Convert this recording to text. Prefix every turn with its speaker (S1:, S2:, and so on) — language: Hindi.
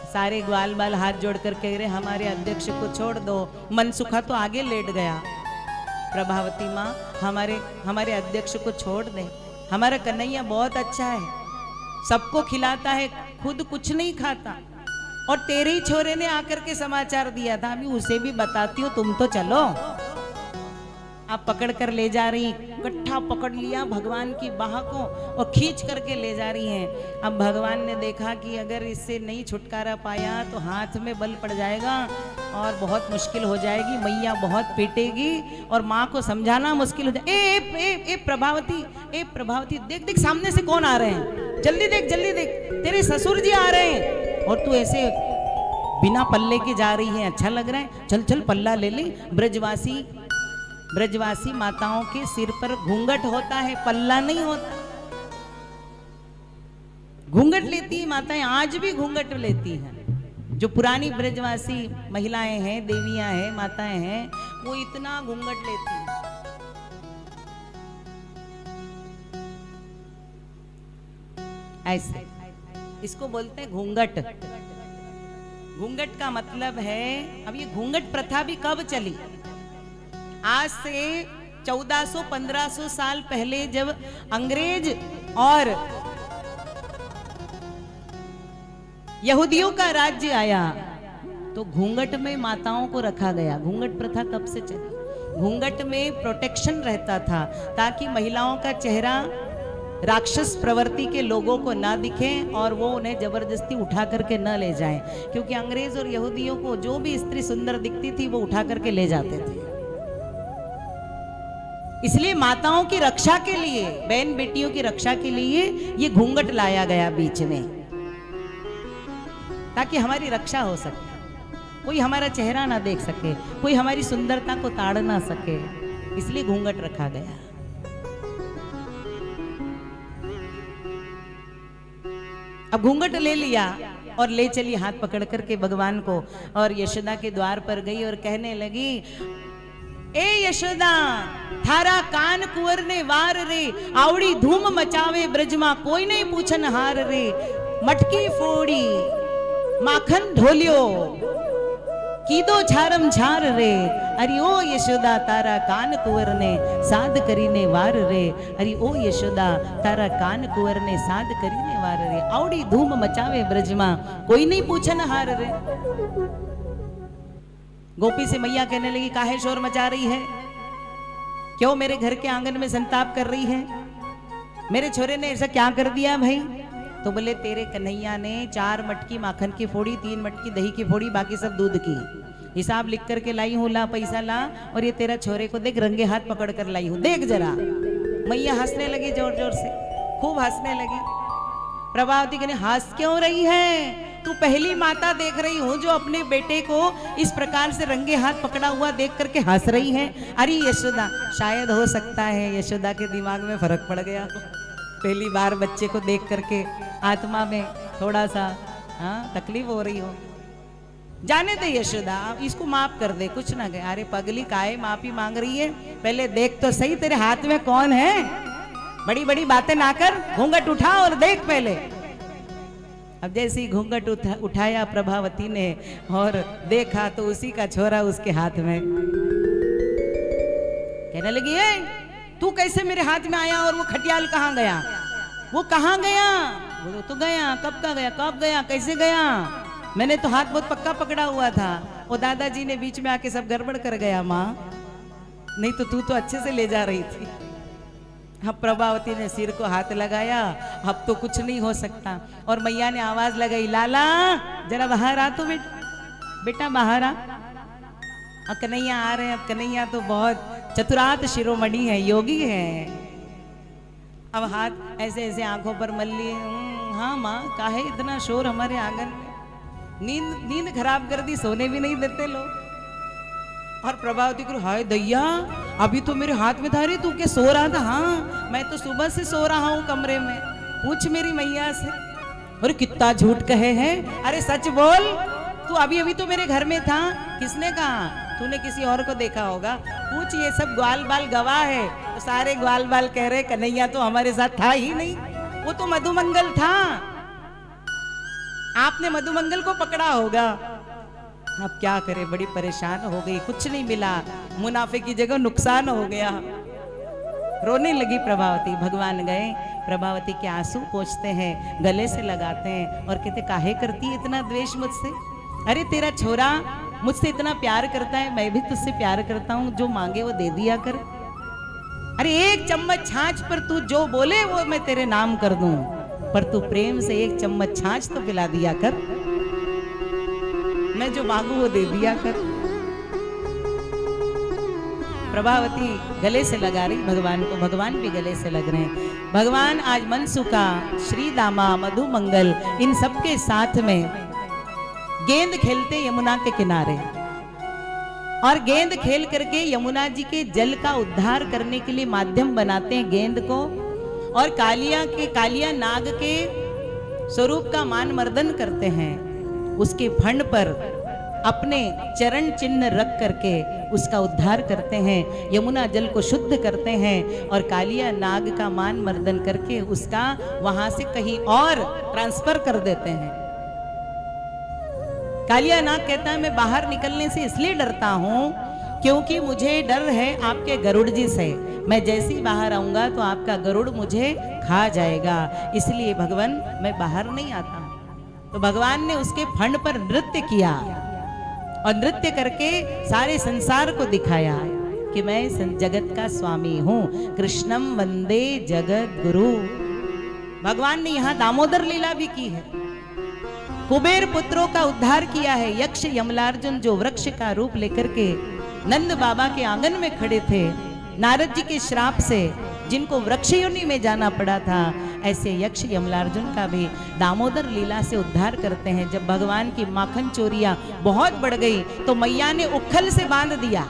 S1: सारे ग्वाल बाल हाथ जोड़ कर कह रहे हमारे अध्यक्ष को छोड़ दो। मनसुखा तो आगे लेट गया, प्रभावती माँ हमारे अध्यक्ष को छोड़ दे, हमारा कन्हैया बहुत अच्छा है, सबको खिलाता है, खुद कुछ नहीं खाता। और तेरे ही छोरे ने आकर के समाचार दिया था, अभी उसे भी बताती हूँ, तुम तो चलो। आप पकड़ कर ले जा रही, गट्ठा पकड़ लिया भगवान की बाह को और खींच करके ले जा रही हैं। अब भगवान ने देखा कि अगर इससे नहीं छुटकारा पाया तो हाथ में बल पड़ जाएगा और बहुत मुश्किल हो जाएगी, मैया बहुत पीटेगी और माँ को समझाना मुश्किल हो जाए। ए प्रभावती देख देख सामने से कौन आ रहे हैं, जल्दी देख तेरे ससुर जी आ रहे हैं और तू ऐसे बिना पल्ले के जा रही है, अच्छा लग रहा है, चल चल पल्ला ले ले। ब्रजवासी माताओं के सिर पर घूंघट होता है, पल्ला नहीं होता। घूंघट लेती माताएं, आज भी घूंघट लेती हैं। जो पुरानी ब्रजवासी महिलाएं हैं, देवियां हैं, माताएं हैं, वो इतना घूंघट लेती हैं। ऐसे इसको बोलते हैं घूंघट। घूंघट का मतलब है, अब ये घूंघट प्रथा भी कब चली? आज से 1400-1500 साल पहले जब अंग्रेज और यहूदियों का राज्य आया तो घूंघट में माताओं को रखा गया। घूंघट प्रथा कब से चली? घूंघट में प्रोटेक्शन रहता था ताकि महिलाओं का चेहरा राक्षस प्रवृत्ति के लोगों को ना दिखे और वो उन्हें जबरदस्ती उठा करके न ले जाएं, क्योंकि अंग्रेज और यहूदियों को जो भी स्त्री सुंदर दिखती थी वो उठा करके ले जाते थे। इसलिए माताओं की रक्षा के लिए, बहन बेटियों की रक्षा के लिए ये घूंघट लाया गया बीच में, ताकि हमारी रक्षा हो सके, कोई हमारा चेहरा ना देख सके, कोई हमारी सुंदरता को ताड़ ना सके, इसलिए घूंघट रखा गया। अब घूंघट ले लिया और ले चली हाथ पकड़ करके भगवान को, और यशोदा के द्वार पर गई और कहने लगी, ए यशोदा थारा कान कुंवर ने वार रे, आवड़ी धूम मचावे ब्रजमा कोई नहीं पूछन हार रे, मटकी फोड़ी माखन ढोलियो कीदो झारम झार रे, अरे ओ यशोदा तारा कान कुंवर ने साध करीने वार रे, अरे ओ यशोदा तारा कान कुंवर ने साध करीने वार रे, आवड़ी धूम मचावे ब्रजमा कोई नहीं पूछन हार रे। गोपी से मैया कहने लगी, काहे शोर मचा रही है, क्यों मेरे घर के आंगन में संताप कर रही है, मेरे छोरे ने ऐसा क्या कर दिया भाई? तो बोले तेरे कन्हैया ने 4 मटकी माखन की फोड़ी, 3 मटकी दही की फोड़ी, बाकी सब दूध की। हिसाब लिख करके लाई हूँ, ला पैसा ला, और ये तेरा छोरे को देख रंगे हाथ पकड़ कर लाई हूँ, देख जरा। मैया हंसने लगी, जोर जोर से खूब हंसने लगी। प्रभावती कहने, हंस क्यों रही है? तू पहली माता देख रही हूँ जो अपने बेटे को इस प्रकार से रंगे हाथ पकड़ा हुआ देख करके हंस रही है। अरे यशोदा, शायद हो सकता है यशोदा के दिमाग में फर्क पड़ गया, पहली बार बच्चे को देख करके आत्मा में थोड़ा सा तकलीफ हो रही हो। जाने दे यशोदा, इसको माफ कर दे, कुछ ना कहे। अरे पगली, काहे माफी मांग रही है? पहले देख तो सही तेरे हाथ में कौन है, बड़ी बड़ी बातें ना कर, घूंघट उठा और देख पहले। अब जैसे ही घूंघट उठाया प्रभावती ने और देखा तो उसी का छोरा उसके हाथ में। कहने लगी, तू कैसे मेरे हाथ में आया और वो खटियाल कहाँ गया? वो कहाँ गया? वो तो गया, कब का गया, कब गया, कैसे गया? मैंने तो हाथ बहुत पक्का पकड़ा हुआ था, वो दादाजी ने बीच में आके सब गड़बड़ कर गया माँ, नहीं तो तू तो अच्छे से ले जा रही थी। अब प्रभावती ने सिर को हाथ लगाया, अब तो कुछ नहीं हो सकता, और मैया ने आवाज लगाई, लाला जरा बाहर आ, तो बेटा बाहर आ। अब कन्हैया आ रहे हैं। अब कन्हैया तो बहुत चतुरात शिरोमणि है, योगी है। अब हाथ ऐसे ऐसे आंखों पर मल लिए। हाँ माँ, काहे इतना शोर हमारे आंगन में, नींद खराब कर दी, सोने भी नहीं देते लोग। और प्रभावती को, हाय दैया, अभी तो मेरे हाथ में था रे, तू क्या सो रहा था? हाँ मैं तो सुबह से सो रहा हूँ कमरे में, पूछ मेरी मैया से। अरे कितना झूठ कहे हैं, अरे सच बोल, तू अभी अभी तो मेरे घर में था। किसने कहा? तूने किसी और को देखा होगा, पूछ, ये सब ग्वाल बाल गवाह है। तो सारे ग्वाल बाल कह रहे कन्हैया तो हमारे साथ था ही नहीं, वो तो मधुमंगल था। आपने मधुमंगल को पकड़ा होगा। अब क्या करे, बड़ी परेशान हो गई, कुछ नहीं मिला, मुनाफे की जगह नुकसान हो गया। रोने लगी प्रभावती। भगवान गए, प्रभावती के आंसू पोंछते हैं, गले से लगाते हैं और कहते काहे करती है इतना द्वेष मुझसे? अरे तेरा छोरा मुझसे इतना प्यार करता है, मैं भी तुझसे प्यार करता हूँ, जो मांगे वो दे दिया कर। अरे एक चम्मच छाछ पर तू जो बोले वो मैं तेरे नाम कर दूं, पर तू प्रेम से एक चम्मच छाछ तो पिला दिया कर, मैं जो मांगू वो दे दिया कर। प्रभावती गले से लगा रही भगवान को, भगवान भी गले से लग रहे हैं। भगवान आज मनसुका, श्री दामा, मधुमंगल, इन सबके साथ में गेंद खेलते यमुना के किनारे, और गेंद खेल करके यमुना जी के जल का उद्धार करने के लिए माध्यम बनाते हैं गेंद को, और कालिया नाग के स्वरूप का मान मर्दन करते हैं। उसके फंड पर अपने चरण चिन्ह रख करके उसका उद्धार करते हैं, यमुना जल को शुद्ध करते हैं, और कालिया नाग का मान मर्दन करके उसका वहां से कहीं और ट्रांसफर कर देते हैं। कालिया नाग कहता है मैं बाहर निकलने से इसलिए डरता हूं क्योंकि मुझे डर है आपके गरुड़ जी से, मैं जैसे ही बाहर आऊंगा तो आपका गरुड़ मुझे खा जाएगा, इसलिए भगवान मैं बाहर नहीं आता। तो भगवान ने उसके फंड पर नृत्य किया, और नृत्य करके सारे संसार को दिखाया कि मैं जगत का स्वामी हूं। कृष्णम वंदे जगत गुरु। भगवान ने यहां दामोदर लीला भी की है, कुबेर पुत्रों का उद्धार किया है। यक्ष यमलार्जुन जो वृक्ष का रूप लेकर के नंद बाबा के आंगन में खड़े थे, नारद जी के श्राप से जिनको वृक्ष योनि में जाना पड़ा था, ऐसे यक्ष यमलार्जुन का भी दामोदर लीला से उद्धार करते हैं। जब भगवान की माखन चोरियां बहुत बढ़ गई तो मैया ने उखल से बांध दिया,